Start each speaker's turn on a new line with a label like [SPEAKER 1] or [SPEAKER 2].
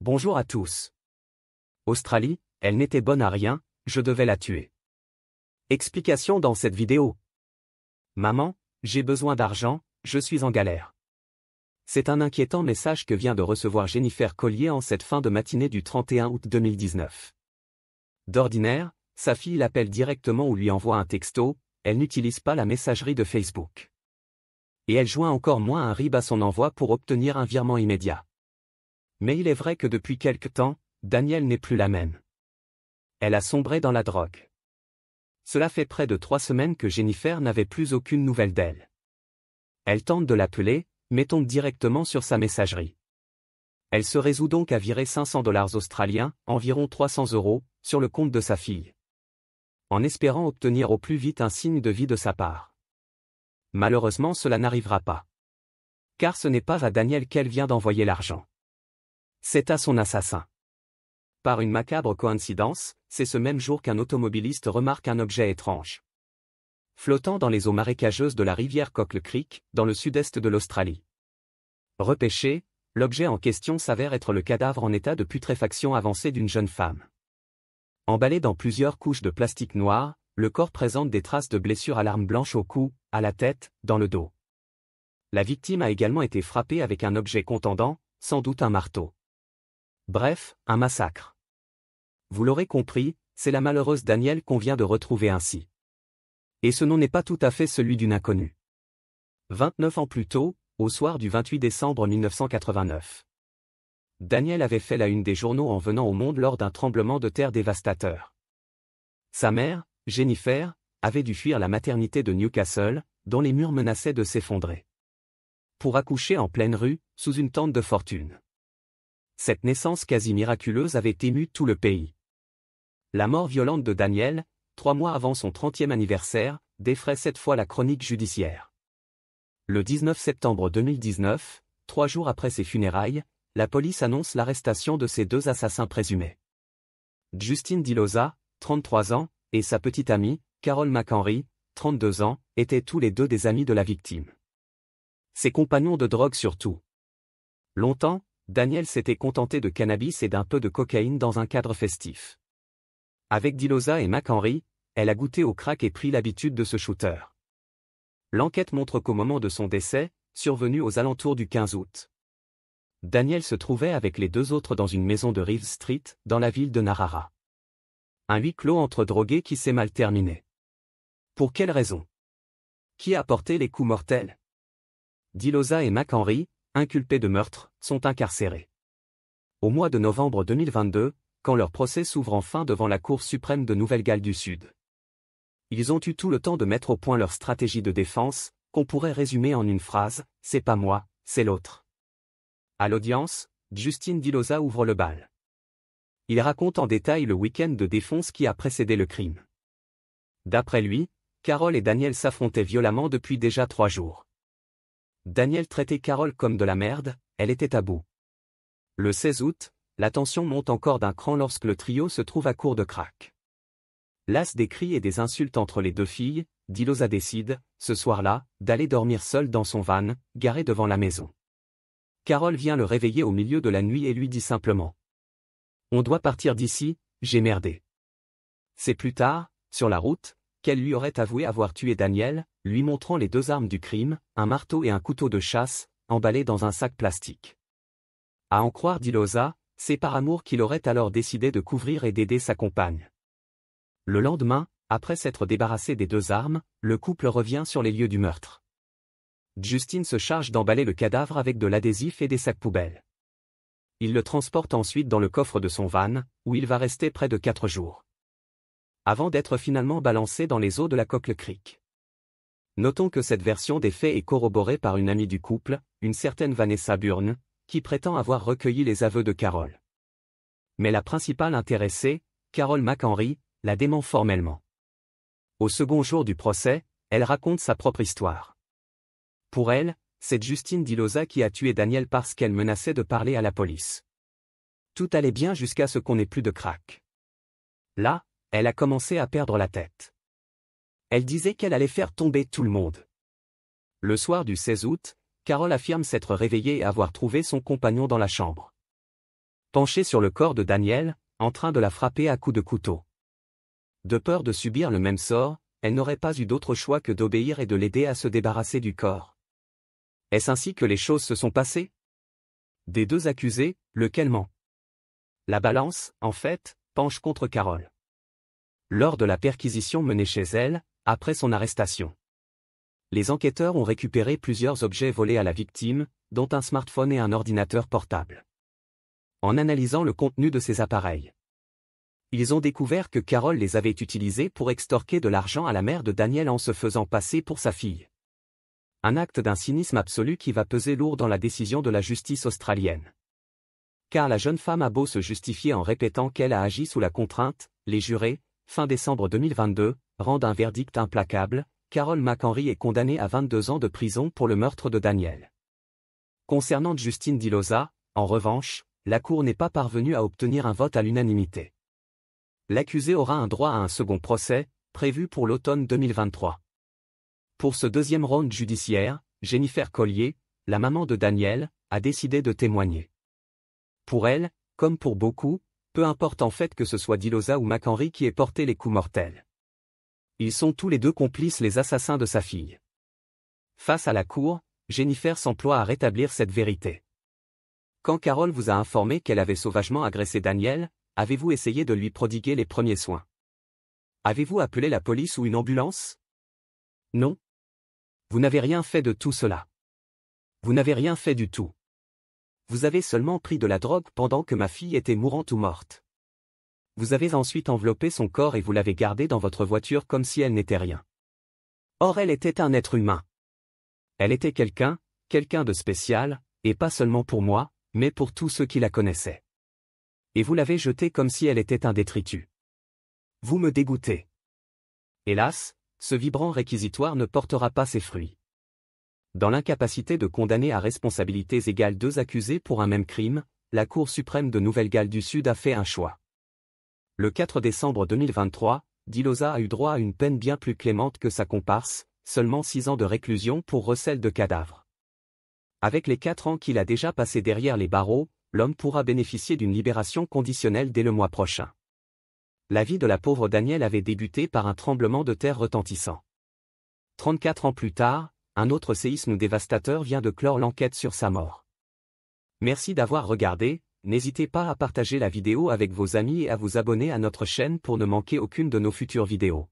[SPEAKER 1] Bonjour à tous. Australie, elle n'était bonne à rien, je devais la tuer. Explication dans cette vidéo. Maman, j'ai besoin d'argent, je suis en galère. C'est un inquiétant message que vient de recevoir Jennifer Collier en cette fin de matinée du 31 août 2019. D'ordinaire, sa fille l'appelle directement ou lui envoie un texto, elle n'utilise pas la messagerie de Facebook. Et elle joint encore moins un RIB à son envoi pour obtenir un virement immédiat. Mais il est vrai que depuis quelque temps, Danielle n'est plus la même. Elle a sombré dans la drogue. Cela fait près de 3 semaines que Jennifer n'avait plus aucune nouvelle d'elle. Elle tente de l'appeler, mais tombe directement sur sa messagerie. Elle se résout donc à virer 500 $ australiens, environ 300 €, sur le compte de sa fille. En espérant obtenir au plus vite un signe de vie de sa part. Malheureusement, cela n'arrivera pas. Car ce n'est pas à Danielle qu'elle vient d'envoyer l'argent. C'est à son assassin. Par une macabre coïncidence, c'est ce même jour qu'un automobiliste remarque un objet étrange. Flottant dans les eaux marécageuses de la rivière Cockle Creek, dans le sud-est de l'Australie. Repêché, l'objet en question s'avère être le cadavre en état de putréfaction avancée d'une jeune femme. Emballé dans plusieurs couches de plastique noir, le corps présente des traces de blessures à l'arme blanche au cou, à la tête, dans le dos. La victime a également été frappée avec un objet contendant, sans doute un marteau. Bref, un massacre. Vous l'aurez compris, c'est la malheureuse Danielle qu'on vient de retrouver ainsi. Et ce nom n'est pas tout à fait celui d'une inconnue. 29 ans plus tôt, au soir du 28 décembre 1989. Danielle avait fait la une des journaux en venant au monde lors d'un tremblement de terre dévastateur. Sa mère, Jennifer, avait dû fuir la maternité de Newcastle, dont les murs menaçaient de s'effondrer. Pour accoucher en pleine rue, sous une tente de fortune. Cette naissance quasi miraculeuse avait ému tout le pays. La mort violente de Danielle, 3 mois avant son 30e anniversaire, défraie cette fois la chronique judiciaire. Le 19 septembre 2019, 3 jours après ses funérailles, la police annonce l'arrestation de ses 2 assassins présumés. Justin Diloza, 33 ans, et sa petite amie, Carol McHenry, 32 ans, étaient tous les deux des amis de la victime. Ses compagnons de drogue surtout. Longtemps, Danielle s'était contenté de cannabis et d'un peu de cocaïne dans un cadre festif. Avec Diloza et McHenry, elle a goûté au crack et pris l'habitude de ce shooter. L'enquête montre qu'au moment de son décès, survenu aux alentours du 15 août, Danielle se trouvait avec les 2 autres dans une maison de Reeves Street, dans la ville de Narara. Un huis clos entre drogués qui s'est mal terminé. Pour quelle raison? Qui a porté les coups mortels? Diloza et McHenry, inculpés de meurtre, sont incarcérés. Au mois de novembre 2022, quand leur procès s'ouvre enfin devant la Cour suprême de Nouvelle-Galles du Sud. Ils ont eu tout le temps de mettre au point leur stratégie de défense, qu'on pourrait résumer en une phrase, c'est pas moi, c'est l'autre. À l'audience, Justin Diloza ouvre le bal. Il raconte en détail le week-end de défonce qui a précédé le crime. D'après lui, Carol et Danielle s'affrontaient violemment depuis déjà 3 jours. Danielle traitait Carol comme de la merde, elle était à bout. Le 16 août, la tension monte encore d'un cran lorsque le trio se trouve à court de crack. Las des cris et des insultes entre les 2 filles, Diloza décide, ce soir-là, d'aller dormir seul dans son van, garé devant la maison. Carol vient le réveiller au milieu de la nuit et lui dit simplement: « On doit partir d'ici, j'ai merdé. » C'est plus tard, sur la route, qu'elle lui aurait avoué avoir tué Danielle, lui montrant les 2 armes du crime, un marteau et un couteau de chasse, emballés dans un sac plastique. À en croire Diloza, c'est par amour qu'il aurait alors décidé de couvrir et d'aider sa compagne. Le lendemain, après s'être débarrassé des 2 armes, le couple revient sur les lieux du meurtre. Justin se charge d'emballer le cadavre avec de l'adhésif et des sacs poubelles. Il le transporte ensuite dans le coffre de son van, où il va rester près de 4 jours. Avant d'être finalement balancé dans les eaux de la Cockle Creek. Notons que cette version des faits est corroborée par une amie du couple, une certaine Vanessa Burn, qui prétend avoir recueilli les aveux de Carol. Mais la principale intéressée, Carol McHenry, la dément formellement. Au second jour du procès, elle raconte sa propre histoire. Pour elle, c'est Justin Diloza qui a tué Danielle parce qu'elle menaçait de parler à la police. Tout allait bien jusqu'à ce qu'on n'ait plus de crack. Là, elle a commencé à perdre la tête. Elle disait qu'elle allait faire tomber tout le monde. Le soir du 16 août, Carol affirme s'être réveillée et avoir trouvé son compagnon dans la chambre. penchée sur le corps de Danielle, en train de la frapper à coups de couteau. De peur de subir le même sort, elle n'aurait pas eu d'autre choix que d'obéir et de l'aider à se débarrasser du corps. Est-ce ainsi que les choses se sont passées? Des deux accusés, lequel ment? La balance, en fait, penche contre Carole. Lors de la perquisition menée chez elle, après son arrestation, les enquêteurs ont récupéré plusieurs objets volés à la victime, dont un smartphone et un ordinateur portable. En analysant le contenu de ces appareils, ils ont découvert que Carole les avait utilisés pour extorquer de l'argent à la mère de Danielle en se faisant passer pour sa fille. Un acte d'un cynisme absolu qui va peser lourd dans la décision de la justice australienne. Car la jeune femme a beau se justifier en répétant qu'elle a agi sous la contrainte, les jurés, fin décembre 2022, rendent un verdict implacable. Carole McHenry est condamnée à 22 ans de prison pour le meurtre de Danielle. Concernant Justine Diloza, en revanche, la Cour n'est pas parvenue à obtenir un vote à l'unanimité. L'accusé aura un droit à un second procès, prévu pour l'automne 2023. Pour ce deuxième round judiciaire, Jennifer Collier, la maman de Danielle, a décidé de témoigner. Pour elle, comme pour beaucoup, peu importe en fait que ce soit Diloza ou McHenry qui ait porté les coups mortels. Ils sont tous les deux complices les assassins de sa fille. Face à la cour, Jennifer s'emploie à rétablir cette vérité. Quand Carole vous a informé qu'elle avait sauvagement agressé Danielle, avez-vous essayé de lui prodiguer les premiers soins? Avez-vous appelé la police ou une ambulance? Non. Vous n'avez rien fait de tout cela. Vous n'avez rien fait du tout. Vous avez seulement pris de la drogue pendant que ma fille était mourante ou morte. Vous avez ensuite enveloppé son corps et vous l'avez gardé dans votre voiture comme si elle n'était rien. Or elle était un être humain. Elle était quelqu'un de spécial, et pas seulement pour moi, mais pour tous ceux qui la connaissaient. Et vous l'avez jetée comme si elle était un détritus. Vous me dégoûtez. Hélas, ce vibrant réquisitoire ne portera pas ses fruits. Dans l'incapacité de condamner à responsabilités égales deux accusés pour un même crime, la Cour suprême de Nouvelle-Galles du Sud a fait un choix. Le 4 décembre 2023, Diloza a eu droit à une peine bien plus clémente que sa comparse, seulement 6 ans de réclusion pour recel de cadavres. Avec les 4 ans qu'il a déjà passés derrière les barreaux, l'homme pourra bénéficier d'une libération conditionnelle dès le mois prochain. La vie de la pauvre Danielle avait débuté par un tremblement de terre retentissant. 34 ans plus tard, un autre séisme dévastateur vient de clore l'enquête sur sa mort. Merci d'avoir regardé, n'hésitez pas à partager la vidéo avec vos amis et à vous abonner à notre chaîne pour ne manquer aucune de nos futures vidéos.